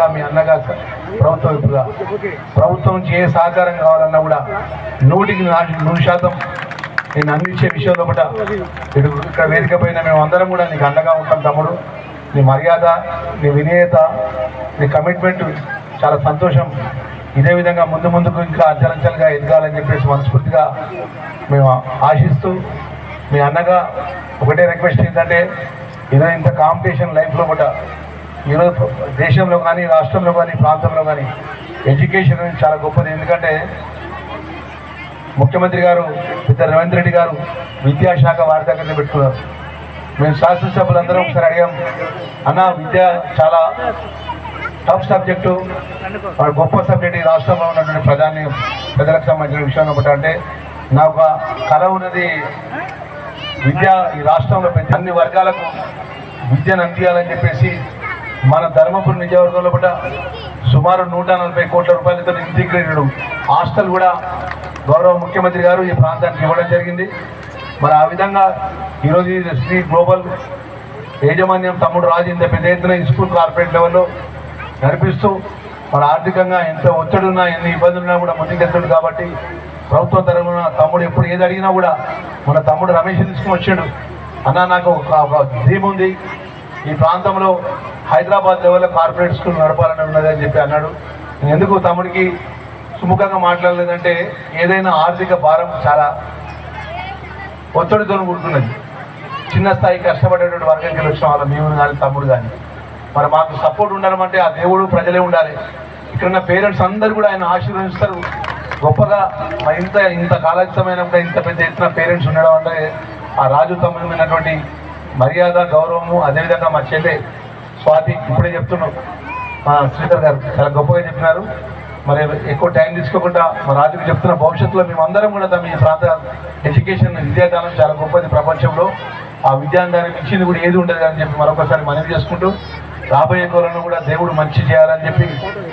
వైపుగా మీ అన్నగా ప్రభుత్వం వైపుగా ప్రభుత్వం నుంచి ఏ సహకారం కావాలన్నా కూడా 100% నేను అందించే విషయంలో కూడా ఇక్కడ వేదిక పైన మేము అందరం కూడా నీకు అండగా ఉంటాం తమ్ముడు. నీ మర్యాద, నీ విధేయత, నీ కమిట్మెంట్ చాలా సంతోషం. ఇదే విధంగా ముందుకు ఇంకా అంచెలంచెలుగా ఎదగాలని చెప్పేసి మనస్ఫూర్తిగా మేము ఆశిస్తూ మీ అన్నగా ఒకటే రిక్వెస్ట్ ఏంటంటే ఈరోజు ఇంత కాంపిటీషన్ లైఫ్లో కూడా ఈరోజు దేశంలో కానీ రాష్ట్రంలో కానీ ప్రాంతంలో కానీ ఎడ్యుకేషన్ అనేది చాలా గొప్పది. ఎందుకంటే ముఖ్యమంత్రి గారు పెద్ద రేవంత్ రెడ్డి గారు విద్యాశాఖ వారి దగ్గరనే పెట్టుకున్నారు. మేము శాసనసభ్యులందరం ఒకసారి అడిగాం, అన్న విద్య చాలా టఫ్ సబ్జెక్టు, గొప్ప సబ్జెక్ట్ ఈ రాష్ట్రంలో ఉన్నటువంటి ప్రజలకు సంబంధించిన విషయం ఒకటి. అంటే నాకు ఒక కళ ఉన్నది, విద్య ఈ రాష్ట్రంలో పెద్ద అన్ని వర్గాలకు విద్యను అందియాలని చెప్పేసి మన ధర్మపురి నియోజకవర్గంలో కూడా సుమారు 140 కోట్ల రూపాయలతో ఇంటిగ్రేటెడ్ హాస్టల్ కూడా గౌరవ ముఖ్యమంత్రి గారు ఈ ప్రాంతానికి ఇవ్వడం జరిగింది. మరి ఆ విధంగా ఈరోజు శ్రీ గ్లోబల్ యాజమాన్యం తమ్ముడు రాజు ఇంత పెద్ద ఎత్తున ఈ స్కూల్ కార్పొరేట్ లెవెల్లో నడిపిస్తూ మన ఆర్థికంగా ఎంత ఒత్తిడి ఉన్నా ఎన్ని ఇబ్బందులు ఉన్నా కూడా ముందుకెళ్తాడు. కాబట్టి ప్రభుత్వం తరఫున తమ్ముడు ఎప్పుడు ఏది అడిగినా కూడా మన తమ్ముడు రమేష్ తీసుకుని వచ్చాడు. అన్న నాకు ఒక డ్రీమ్ ఉంది, ఈ ప్రాంతంలో హైదరాబాద్ లెవెల్లో కార్పొరేట్ స్కూల్ నడపాలని ఉన్నది అని చెప్పి అన్నాడు. నేను ఎందుకు తమ్ముడికి సుముఖంగా మాట్లాడలేదంటే ఏదైనా ఆర్థిక భారం చాలా ఒత్తిడితో కూడుకున్నది. చిన్న స్థాయి కష్టపడేటువంటి వర్గంకి వచ్చిన వాళ్ళ మేము కానీ తమ్ముడు కానీ మరి మాకు సపోర్ట్ ఉండాలంటే ఆ దేవుడు ప్రజలే ఉండాలి. ఇక్కడ పేరెంట్స్ అందరూ కూడా ఆయన ఆశీర్వదిస్తారు గొప్పగా. మరి ఇంత కాలక్షమైన కూడా ఇంత పెద్ద ఎత్తున పేరెంట్స్ ఉండడం అంటే ఆ రాజు తమ్ముడు ఉన్నటువంటి మర్యాద, గౌరవము, అదేవిధంగా మా చెల్లె స్వాతి ఇప్పుడే చెప్తున్నాం, మా శ్రీధర్ గారు చాలా గొప్పగా చెప్పినారు. మరి ఎక్కువ టైం తీసుకోకుండా మా రాజుకు చెప్తున్న భవిష్యత్తులో మేమందరం కూడా మీ ప్రాంత ఎడ్యుకేషన్ విద్యాదానం చాలా గొప్పది ప్రపంచంలో. ఆ విద్యాదానం ఇచ్చింది కూడా ఏది ఉండదు అని చెప్పి మరొకసారి మనవి చేసుకుంటూ రాబోయే కాలంలో కూడా దేవుడు మంచి చేయాలని చెప్పి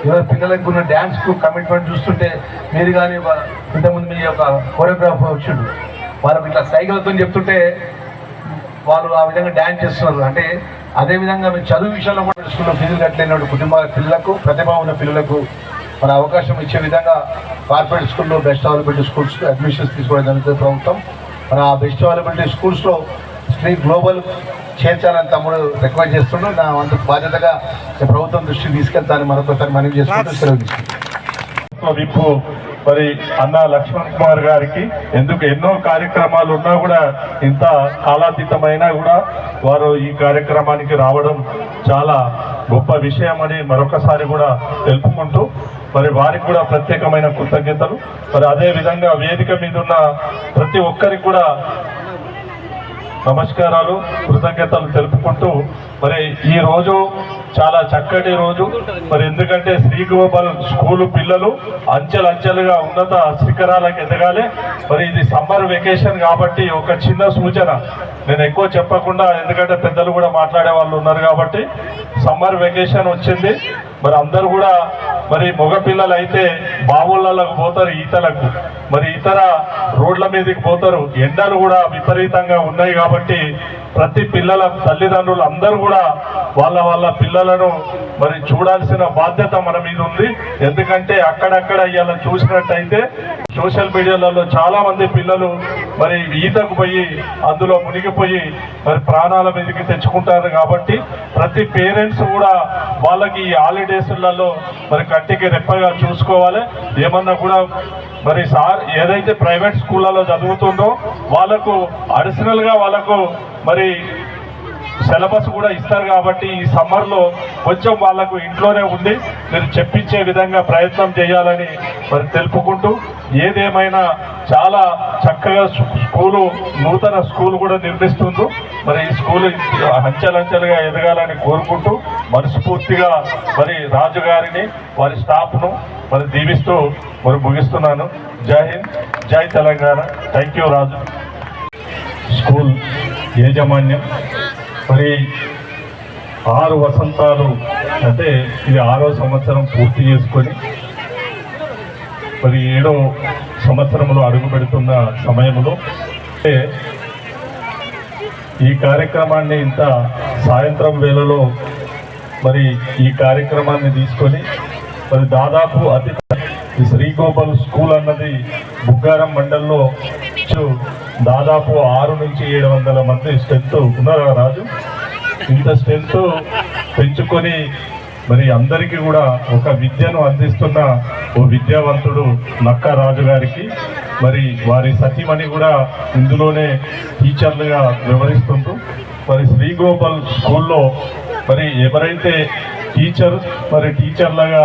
ఈరోజు పిల్లలకు ఉన్న డ్యాన్స్కు కమిట్మెంట్ చూస్తుంటే మీరు కానీ ఇంతకుముందు మీ యొక్క కోరియోగ్రాఫర్ వచ్చిండు, వాళ్ళకు ఇట్లా సైకిల్తో చెప్తుంటే వాళ్ళు ఆ విధంగా డ్యాన్స్ చేస్తున్నారు. అంటే అదేవిధంగా మేము చదువు విషయంలో కూడా స్కూల్లో ఫీజులు కట్టలేని కుటుంబాల పిల్లలకు, ప్రతిభ ఉన్న పిల్లలకు మన అవకాశం ఇచ్చే విధంగా కార్పొరేట్ స్కూల్లో బెస్ట్ అవైలబిలిటీ స్కూల్స్లో అడ్మిషన్స్ తీసుకోవడం జరుగుతుంది ప్రభుత్వం. మన ఆ బెస్ట్ అవైలబిలిటీ స్కూల్స్లో శ్రీ గ్లోబల్ చేర్చాలని తమ్ముడు రిక్వెస్ట్ చేస్తుండో నా వంతు బాధ్యతగా ప్రభుత్వం దృష్టికి తీసుకెళ్తానని మరొకసారి మనవి చేసుకుంటూ సెలవు తీసుకుంటాం. మరి అన్న లక్ష్మణ్ కుమార్ గారికి ఎన్నో కార్యక్రమాలు ఉన్నా కూడా ఇంత కాలాతీతమైనా కూడా వారు ఈ కార్యక్రమానికి రావడం చాలా గొప్ప విషయం అని మరొకసారి కూడా తెలుపుకుంటూ మరి వారికి కూడా ప్రత్యేకమైన కృతజ్ఞతలు. మరి అదే విధంగా వేదిక మీద ఉన్న ప్రతి ఒక్కరికి కూడా నమస్కారాలు, కృతజ్ఞతలు తెలుపుకుంటూ మరి ఈ రోజు చాలా చక్కటి రోజు. మరి ఎందుకంటే శ్రీ గ్లోబల్ స్కూలు పిల్లలు అంచెలంచెలుగా ఉన్నత శిఖరాలకు ఎదగాలి. మరి ఇది సమ్మర్ వెకేషన్ కాబట్టి ఒక చిన్న సూచన, నేను ఎక్కువ చెప్పకుండా, ఎందుకంటే పెద్దలు కూడా మాట్లాడే వాళ్ళు ఉన్నారు కాబట్టి సమ్మర్ వెకేషన్ వచ్చింది. మరి అందరూ కూడా మరి మగపిల్లలు అయితే బావులకు పోతారు ఈతలకు, మరి ఇతర రోడ్ల మీదకి పోతారు. ఎండలు కూడా విపరీతంగా ఉన్నాయి కాబట్టి ప్రతి పిల్లల తల్లిదండ్రులు అందరూ కూడా వాళ్ళ పిల్లలను మరి చూడాల్సిన బాధ్యత మన మీద ఉంది. ఎందుకంటే అక్కడక్కడ ఇలా చూసినట్టయితే సోషల్ మీడియాలలో చాలా మంది పిల్లలు మరి ఈతకు పోయి అందులో మునిగిపోయి మరి ప్రాణాల మీదకి తెచ్చుకుంటారు. కాబట్టి ప్రతి పేరెంట్స్ కూడా వాళ్ళకి ఈ హాలిడేస్లలో మరి కంటికి రెప్పగా చూసుకోవాలి. ఏమన్నా కూడా మరి సార్ ఏదైతే ప్రైవేట్ స్కూళ్ళలో చదువుతుందో వాళ్ళకు అడిషనల్ గా వాళ్ళకు మరి సిలబస్ కూడా ఇస్తారు. కాబట్టి ఈ సమ్మర్లో కొంచెం వాళ్ళకు ఇంట్లోనే ఉండి మీరు చెప్పించే విధంగా ప్రయత్నం చేయాలని మరి తెలుపుకుంటూ, ఏదేమైనా చాలా చక్కగా స్కూలు నూతన స్కూల్ కూడా నిర్మిస్తుందో మరి ఈ స్కూలు అంచెలంచెలుగా ఎదగాలని కోరుకుంటూ మనస్ఫూర్తిగా మరి రాజు గారిని వారి స్టాఫ్ను మరి దీవిస్తూ మరి ముగిస్తున్నాను. జై హింద్, జై Telangana. Thank you Raju. School యాజమాన్యం మరి 6 వసంతాలు అంటే ఇది 6వ సంవత్సరం పూర్తి చేసుకొని మరి 7వ సంవత్సరంలో అడుగు పెడుతున్న సమయంలో ఈ కార్యక్రమాన్ని ఇంత సాయంత్రం వేళలో మరి ఈ కార్యక్రమాన్ని తీసుకొని మరి దాదాపు అతి ఈ శ్రీగోపాల్ స్కూల్ అన్నది బుగ్గారం మండలంలో దాదాపు 600 నుంచి 700 మంది స్ట్రెంత్ ఉన్నారా రాజు? ఇంత స్ట్రెంత్ పెంచుకొని మరి అందరికీ కూడా ఒక విద్యను అందిస్తున్న ఓ విద్యావంతుడు నక్కా రాజు గారికి మరి వారి సతీమణి కూడా ఇందులోనే టీచర్లుగా వ్యవహరిస్తుంటూ మరి శ్రీగోపాల్ స్కూల్లో మరి ఎవరైతే టీచర్లుగా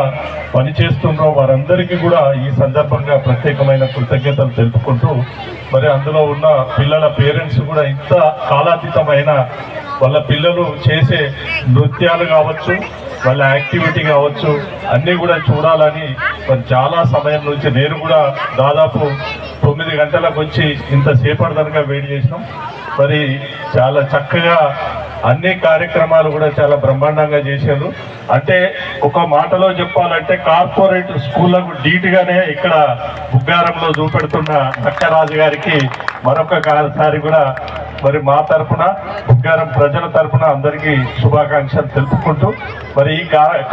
పనిచేస్తుండ్రో వారందరికీ కూడా ఈ సందర్భంగా ప్రత్యేకమైన కృతజ్ఞతలు తెలుపుకుంటూ మరి అందులో ఉన్న పిల్లల పేరెంట్స్ కూడా ఇంత కాలాతీతమైన వాళ్ళ పిల్లలు చేసే నృత్యాలు కావచ్చు, వాళ్ళ యాక్టివిటీ కావచ్చు అన్నీ కూడా చూడాలని మరి చాలా సమయం నుంచి నేను కూడా దాదాపు 9 గంటలకు వచ్చి ఇంతసేపటి దాకా వెయిట్ చేసినాం. మరి చాలా చక్కగా అన్ని కార్యక్రమాలు కూడా చాలా బ్రహ్మాండంగా చేశారు. అంటే ఒక మాటలో చెప్పాలంటే కార్పొరేట్ స్కూళ్లకు ధీటుగానే ఇక్కడ బుగ్గారంలో చూపెడుతున్న నక్కరాజు గారికి మరొకసారి కూడా మరి మా తరఫున బుగ్గారం ప్రజల తరఫున అందరికీ శుభాకాంక్షలు తెలుపుకుంటూ మరి ఈ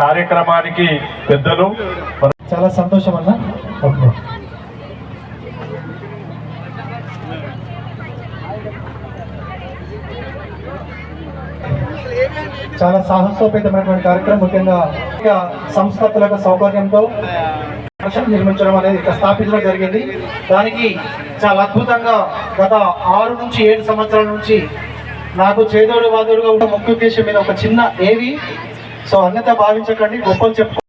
కార్యక్రమానికి పెద్దలు చాలా సంతోషం అన్న. చాలా సాహసోపేతమైనటువంటి కార్యక్రమం, ముఖ్యంగా సంస్థల సౌకర్యంతో నిర్మించడం అనేది ఇక్కడ స్థాపించడం జరిగింది. దానికి చాలా అద్భుతంగా గత 6 నుంచి 7 సంవత్సరాల నుంచి నాకు చేదోడు వాదోడుగా ఉన్న ముఖ్య ఉద్దేశం మీద ఒక చిన్న ఏవి, సో అన్యత భావించకండి, గొప్పలు చెప్పుకో